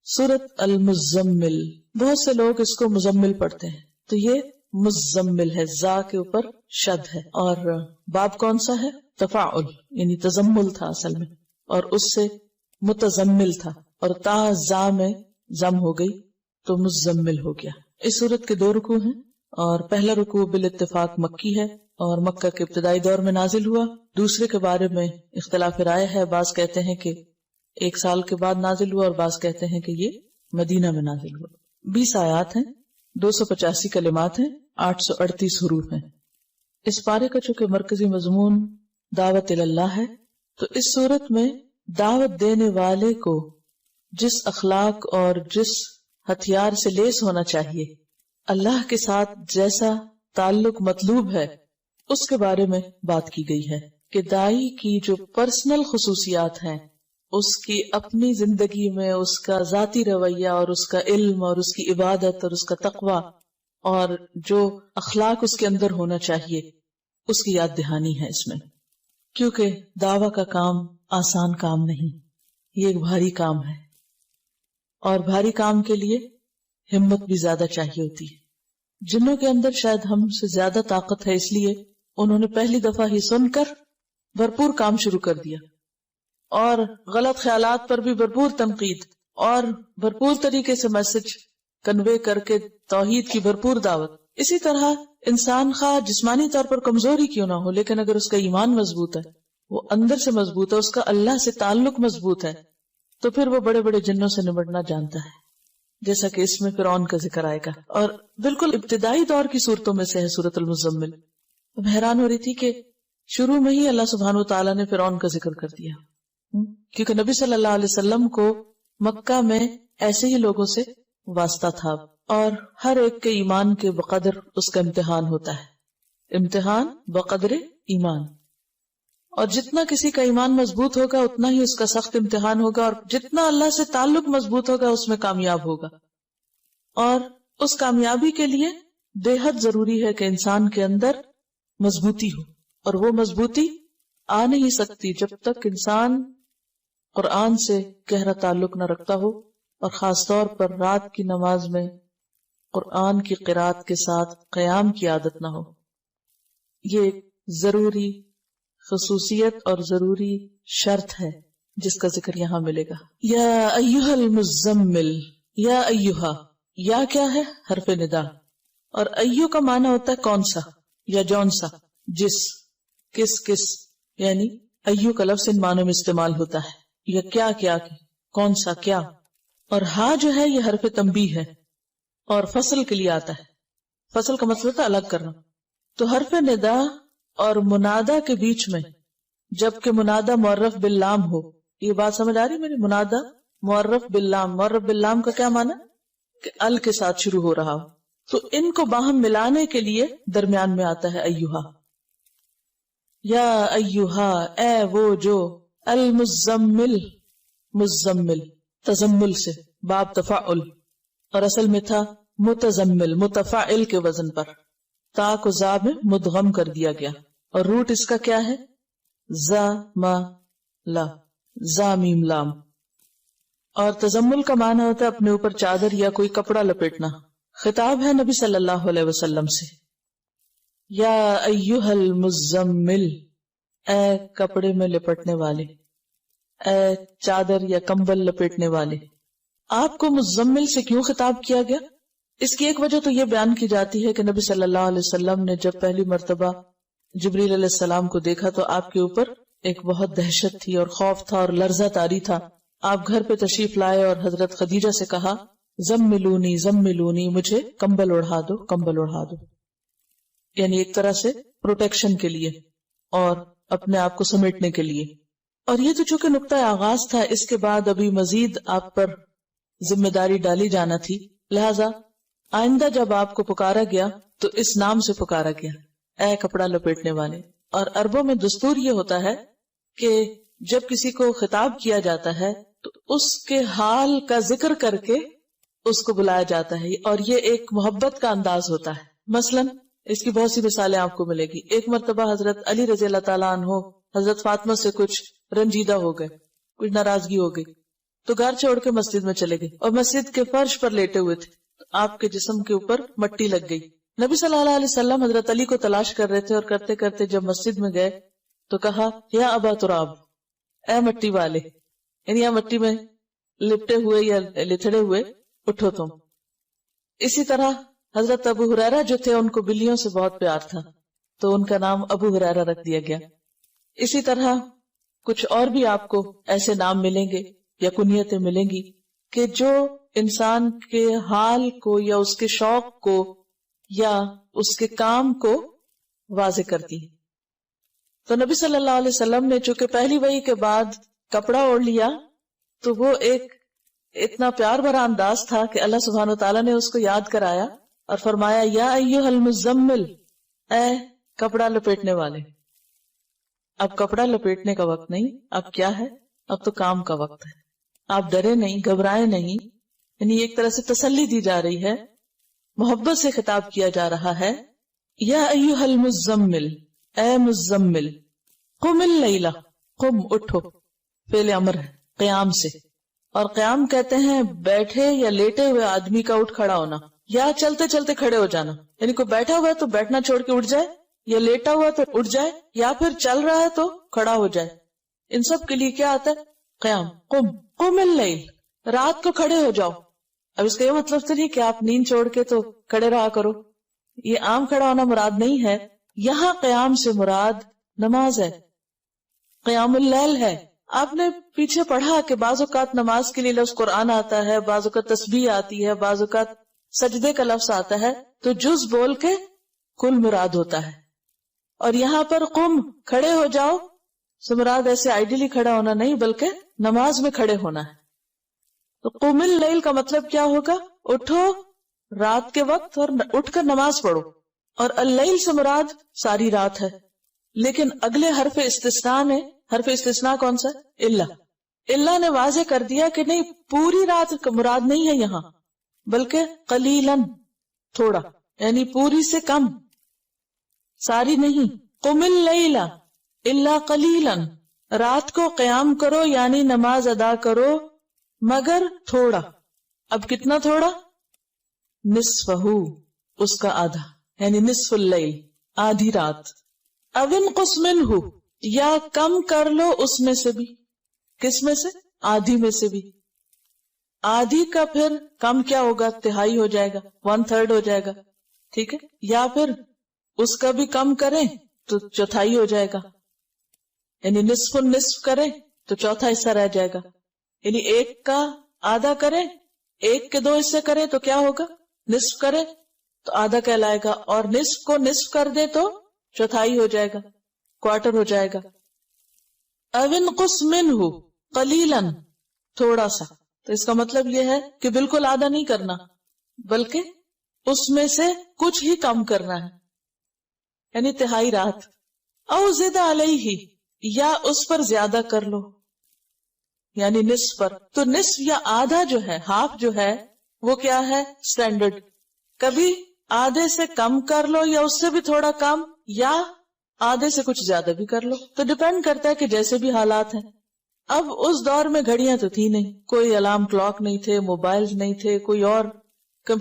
سورت المزمل، بہت سے لوگ اس کو مزمل پڑھتے ہیں، تو یہ مزمل ہے، زا کے اوپر شد ہے، اور باب کون سا ہے؟ تفاعل، یعنی تزمل تھا اصل میں، اور اس سے متزمل تھا، اور تا زا میں زم ہو گئی تو مزمل ہو گیا۔ اس سورت کے 2 رکوع ہیں، اور پہلا رکوع بالاتفاق مکی ہے اور مکہ کے ابتدائی دور میں نازل ہوا۔ دوسرے کے بارے میں اختلاف رائے ہے، بعض کہتے ہیں کہ 1 سال کے بعد نازل ہوا، اور بعض کہتے ہیں کہ یہ مدینہ میں نازل ہوا۔ 20 آیات ہیں، 285 کلمات ہیں، 838 حروف ہیں۔ اس پارے کا چونکہ مرکزی مضمون دعوت اللہ ہے، تو اس صورت میں دعوت دینے والے کو جس اخلاق اور جس ہتھیار سے لیس ہونا چاہیے، اللہ کے ساتھ جیسا تعلق مطلوب ہے، اس کے بارے میں بات کی گئی ہے کہ داعی کی جو پرسنل خصوصیات ہیں، اس کی اپنی زندگی میں اس کا ذاتی رویہ اور اس کا علم اور اس کی عبادت اور اس کا تقوی اور جو اخلاق اس کے اندر ہونا چاہیے، اس کی یاد دہانی ہے اس میں، کیونکہ دعویٰ کا کام آسان کام نہیں، یہ ایک بھاری کام ہے، اور بھاری کام کے لیے ہمت بھی زیادہ چاہیے ہوتی ہے۔ جنوں کے اندر شاید ہم سے زیادہ طاقت ہے، اس لیے انہوں نے پہلی دفعہ ہی سن کر بھرپور کام شروع کر دیا، اور غلط خیالات پر بھی بھرپور تنقید، اور بھرپور طریقے سے میسج کنوے کر کے توحید کی بھرپور دعوت۔ اسی طرح انسان خواہ جسمانی طور پر کمزور ہی کیوں نہ ہو، لیکن اگر اس کا ایمان مضبوط ہے، وہ اندر سے مضبوط ہے، اس کا اللہ سے تعلق مضبوط ہے، تو پھر وہ بڑے بڑے جنوں سے نمٹنا جانتا ہے، جیسا کہ اس میں فرعون کا ذکر آئے گا، اور بالکل ابتدائی دور کی صورتوں میں سے ہے سورۃ المزمل۔ اب حیران ہو رہی تھی کہ شروع میں ہی اللہ سبحانہ وتعالیٰ نے فرعون کا ذکر کر دیا، کیونکہ نبی صلی اللہ علیہ وسلم کو مکہ میں ایسے ہی لوگوں سے واسطہ تھا، اور ہر ایک کے ایمان کے بقدر اس کا امتحان ہوتا ہے، امتحان بقدر ایمان، اور جتنا کسی کا ایمان مضبوط ہوگا اتنا ہی اس کا سخت امتحان ہوگا، اور جتنا اللہ سے تعلق مضبوط ہوگا اس میں کامیاب ہوگا۔ اور اس کامیابی کے لیے بے حد ضروری ہے کہ انسان کے اندر مضبوطی ہو، اور وہ مضبوطی آ نہیں سکتی جب تک انسان قرآن سے گہرا تعلق نہ رکھتا ہو، اور خاص طور پر رات کی نماز میں قرآن کی قرات کے ساتھ قیام کی عادت نہ ہو۔ یہ ایک ضروری خصوصیت اور ضروری شرط ہے جس کا ذکر یہاں ملے گا۔ یا ایھا المزمل، یا ایھا، یا کیا ہے؟ حرف ندا، اور ایھو کا معنی ہوتا ہے کون سا یا جون سا، جس، کس، یعنی ایھو کا لفظ ان معنوں میں استعمال ہوتا ہے، یا کیا، کون سا کیا، اور ہا جو ہے یہ حرف تنبیہ ہے، اور فصل کے لیے آتا ہے، فصل کا مطلب ہوتا ہے الگ کرنا۔ تو حرف ندا اور منادا کے بیچ میں جبکہ منادا معرف باللام ہو، یہ بات سمجھ آ رہی میری؟ منادا معرف باللام، معرف باللام کا کیا معنی؟ کہ ال کے ساتھ شروع ہو رہا ہو، تو ان کو باہم ملانے کے لیے درمیان میں آتا ہے ایھا۔ یا ایھا، اے وہ جو، المزمل، مزمل تزمل سے، باب تفاعل، اور اصل میں تھا متزمل، متفاعل کے وزن پر، تا کو زا میں مدغم کر دیا گیا، اور روٹ اس کا کیا ہے؟ زا ما لا، زا میم لام۔ اور تزمل کا معنی ہوتا ہے اپنے اوپر چادر یا کوئی کپڑا لپیٹنا۔ خطاب ہے نبی صلی اللہ علیہ وسلم سے، یا ایھا المزمل، اے کپڑے میں لپٹنے والے، اے چادر یا کمبل لپیٹنے والے۔ آپ کو مزمل سے کیوں خطاب کیا گیا؟ اس کی ایک وجہ تو یہ بیان کی جاتی ہے کہ نبی صلی اللہ علیہ وسلم نے جب پہلی مرتبہ جبریل علیہ السلام کو دیکھا تو آپ کے اوپر ایک بہت دہشت تھی اور خوف تھا اور لرزہ طاری تھا۔ آپ گھر پہ تشریف لائے اور حضرت خدیجہ سے کہا، زملونی زملونی، مجھے کمبل اڑھا دو، کمبل اڑھا دو، یعنی ایک طرح سے پروٹیکشن کے لیے اور اپنے آپ کو سمیٹنے کے لیے۔ اور یہ تو چونکہ نقطہ آغاز تھا، اس کے بعد ابھی مزید آپ پر ذمہ داری ڈالی جانا تھی، لہذا آئندہ جب آپ کو پکارا گیا تو اس نام سے پکارا گیا، اے کپڑا لپیٹنے والے۔ اور عربوں میں دستور یہ ہوتا ہے کہ جب کسی کو خطاب کیا جاتا ہے تو اس کے حال کا ذکر کر کے اس کو بلایا جاتا ہے، اور یہ ایک محبت کا انداز ہوتا ہے۔ مثلا اس کی بہت سی مثالیں آپ کو ملے گی۔ ایک مرتبہ حضرت علی رضی اللہ تعالیٰ عنہ حضرت فاطمہ سے کچھ رنجیدہ ہو گئے، کچھ ناراضگی ہو گئی، تو گھر چھوڑ کے مسجد میں چلے گئے اور مسجد کے فرش پر لیٹے ہوئے تھے، تو آپ کے جسم کے اوپر مٹی لگ گئی. نبی صلی اللہ علیہ وسلم حضرت علی کو تلاش کر رہے تھے اور کرتے کرتے جب مسجد میں گئے تو کہا یا ابا تراب، اے مٹی والے، یعنی یا مٹی میں لپٹے ہوئے یا لتھڑے ہوئے اٹھو تم. اسی طرح حضرت ابو ہریرہ جو تھے ان کو بلیوں سے بہت پیار تھا تو ان کا نام ابو ہریرہ رکھ دیا گیا. اسی طرح کچھ اور بھی آپ کو ایسے نام ملیں گے یا کنیتیں ملیں گی کہ جو انسان کے حال کو یا اس کے شوق کو یا اس کے کام کو واضح کرتی ہے. تو نبی صلی اللہ علیہ وسلم نے چونکہ پہلی وحی کے بعد کپڑا اوڑھ لیا تو وہ ایک اتنا پیار بھرا انداز تھا کہ اللہ سبحانہ وتعالیٰ نے اس کو یاد کرایا اور فرمایا یا ایھا المزمل، اے کپڑا لپیٹنے والے. اب کپڑا لپیٹنے کا وقت نہیں، اب کیا ہے؟ اب تو کام کا وقت ہے. آپ ڈرے نہیں، گھبرائے نہیں، یعنی ایک طرح سے تسلی دی جا رہی ہے، محبت سے خطاب کیا جا رہا ہے. یا ایھا المزمل، اے مزمل، قم اللیل، قم اٹھو، فعل امر ہے قیام سے، اور قیام کہتے ہیں بیٹھے یا لیٹے ہوئے آدمی کا اٹھ کھڑا ہونا یا چلتے چلتے کھڑے ہو جانا. یعنی کوئی بیٹھا ہوا ہے تو بیٹھنا چھوڑ کے اٹھ جائے، یا لیٹا ہوا تو اٹھ جائے، یا پھر چل رہا ہے تو کھڑا ہو جائے. ان سب کے لیے کیا آتا ہے؟ قیام. قم اللیل، رات کو کھڑے ہو جاؤ. اب اس کا یہ مطلب تو نہیں کہ آپ نیند چھوڑ کے تو کھڑے رہا کرو، یہ عام کھڑا ہونا مراد نہیں ہے. یہاں قیام سے مراد نماز ہے، قیام اللیل ہے. آپ نے پیچھے پڑھا کہ بعض اوقات نماز کے لیے لفظ قرآن آتا ہے، بعض اوقات تسبیح آتی ہے، بعض اوقات سجدے کا لفظ آتا ہے، تو جز بول کے کل مراد ہوتا ہے. اور یہاں پر قم، کھڑے ہو جاؤ سے مراد ایسے آئیڈیلی کھڑا ہونا نہیں بلکہ نماز میں کھڑے ہونا ہے. تو قم اللیل کا مطلب کیا ہوگا؟ اٹھو رات کے وقت اور اٹھ کر نماز پڑھو. اور اللیل سے مراد ساری رات ہے. لیکن اگلے حرف استثناء نے، حرف استثناء کون سا؟ اللہ نے واضح کر دیا کہ نہیں، پوری رات مراد نہیں ہے یہاں، بلکہ قلیلاً، تھوڑا، یعنی پوری سے کم، ساری نہیں. قم اللیل الا قلیلاً، رات کو قیام کرو یعنی نماز ادا کرو مگر تھوڑا. اب کتنا تھوڑا؟ نصفہ، اس کا آدھا، یعنی نصف اللیل، آدھی رات. او انقص منہ، یا کم کر لو اس میں سے بھی. کس میں سے؟ آدھی میں سے بھی. آدھی کا پھر کم کیا ہوگا؟ تہائی ہو جائے گا، 1/3 ہو جائے گا، ٹھیک ہے. یا پھر اس کا بھی کم کریں تو چوتھائی ہو جائے گا، یعنی نصف النصف کریں تو چوتھا حصہ رہ جائے گا. یعنی ایک کا آدھا کریں، ایک کے 2 حصے کریں تو کیا ہوگا؟ نصف کریں تو آدھا کہلائے گا، اور نصف کو نصف کر دے تو چوتھائی ہو جائے گا، کوارٹر ہو جائے گا. او انقص منہ قلیلاً، تھوڑا سا. تو اس کا مطلب یہ ہے کہ بالکل آدھا نہیں کرنا بلکہ اس میں سے کچھ ہی کم کرنا ہے، یعنی تہائی رات. او زد علیہ، یا اس پر زیادہ کر لو، یعنی نصف پر. تو نصف یا آدھا جو ہے، ہاف جو ہے، وہ کیا ہے؟ سٹینڈرڈ. کبھی آدھے سے کم کر لو یا اس سے بھی تھوڑا کم، یا آدھے سے کچھ زیادہ بھی کر لو. تو ڈیپینڈ کرتا ہے کہ جیسے بھی حالات ہیں. اب اس دور میں گھڑیاں تو تھی نہیں، کوئی الارم کلاک نہیں تھے، موبائل نہیں تھے، کوئی اور